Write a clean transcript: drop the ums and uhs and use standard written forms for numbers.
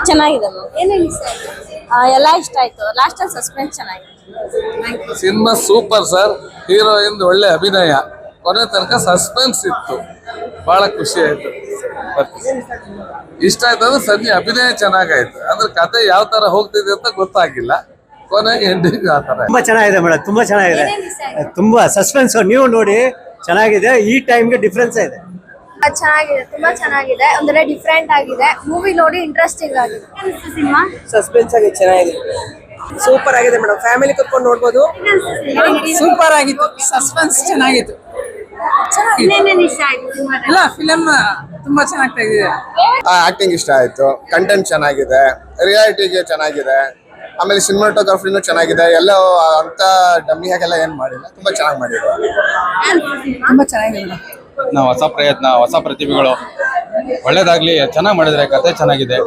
ಚೆನ್ನಾಗಿದೆ ಏನೇನು ಇಷ್ಟ ಆಯ್ತು? ಎಲ್ಲ ಇಷ್ಟ ಆಯ್ತು. ಲಾಸ್ಟ್ ಅಲ್ಲಿ ಸಸ್ಪೆನ್ಸ್ ಚೆನ್ನಾಗಿದೆ. Cinema super sir. ಹೀರೋಯಿನ್ ಒಳ್ಳೆ ಅಭಿನಯ, ಕೊನೆ ತನಕ ಸಸ್ಪೆನ್ಸ್ ಇತ್ತು, ಬಹಳ ಖುಷಿ ಆಯ್ತು. ಇಷ್ಟ ಆಯ್ತು ಅಂದ್ರೆ ಸಂಜೆ ಅಭಿನಯ ಚೆನ್ನಾಗಾಯ್ತು. ಅಂದ್ರೆ ಕತೆ ಯಾವ ತರ ಹೋಗ್ತಿದೆ ಅಂತ ಗೊತ್ತಾಗಿಲ್ಲ, ಕೊನೆಗೆ ಎಂಡಿಂಗ್ ಆ ತರ. ತುಂಬಾ ಚೆನ್ನಾಗಿದೆ ಮೇಡಮ್, ತುಂಬಾ ಚೆನ್ನಾಗಿದೆ, ಏನೇನು ಇಷ್ಟ ಆಯ್ತು? ತುಂಬಾ ಸಸ್ಪೆನ್ಸ್. ನೀವು ನೋಡಿ ಚೆನ್ನಾಗಿದೆ, ಈ ಟೈಮ್ಗೆ ಡಿಫ್ರೆನ್ಸ್ ಇದೆ. ಚೆನ್ನಾಗಿದೆ, ತುಂಬಾ ಚೆನ್ನಾಗಿದೆ. ಒಂದೆಲ್ಲ ಡಿಫ್ರೆಂಟ್ ಆಗಿದೆ. ಮೂವಿ ನೋಡಿ ಇಂಟ್ರೆಸ್ಟಿಂಗ್ ಆಗಿದೆ. ಸಿನಿಮಾ ಸಸ್ಪೆನ್ಸ್ ಆಗಿ ಚೆನ್ನಾಗಿದೆ, ಸೂಪರ್ ಆಗಿದೆ ಮೇಡಮ್. ಫ್ಯಾಮಿಲಿ ಕುತ್ಕೊಂಡು ನೋಡ್ಬೋದು. ಸೂಪರ್ ಆಗಿತ್ತು, ಸಸ್ಪೆನ್ಸ್ ಚೆನ್ನಾಗಿತ್ತು. ಏನೇನು ಇಷ್ಟ ಆಯ್ತು ಸಿನಿಮಾದಲ್ಲಿ? ಎಲ್ಲ ಫಿಲಮ್ ತುಂಬಾ ಚೆನ್ನಾಗಿ ತೆಗೆದಿದೆ. ಆಕ್ಟಿಂಗ್ ಇಷ್ಟ ಆಯ್ತು, ಕಂಟೆಂಟ್ ಚೆನ್ನಾಗಿದೆ, ರಿಯಾಲಿಟಿಗೆ ಚೆನ್ನಾಗಿದೆ, ಆಮೇಲೆ ಸಿನಿಮಾಟೋಗ್ರಫಿನೂ ಚೆನ್ನಾಗಿದೆ. ಎಲ್ಲ ಅಂತ ಡಮ್ಮಿ ಹಾಗೆಲ್ಲ ಏನ್ ಮಾಡಿಲ್ಲ, ತುಂಬಾ ಚೆನ್ನಾಗಿ ಮಾಡಿದ್ದಾರೆ. ತುಂಬಾ ಚೆನ್ನಾಗಿದೆ ಮೇಡಮ್. ನಾವು ಹೊಸ ಪ್ರಯತ್ನ, ಹೊಸ ಪ್ರತಿಭೆಗಳು, ಒಳ್ಳೇದಾಗ್ಲಿ, ಚೆನ್ನಾಗಿ ಮಾಡಿದ್ರೆ, ಕತೆ ಚೆನ್ನಾಗಿದೆ.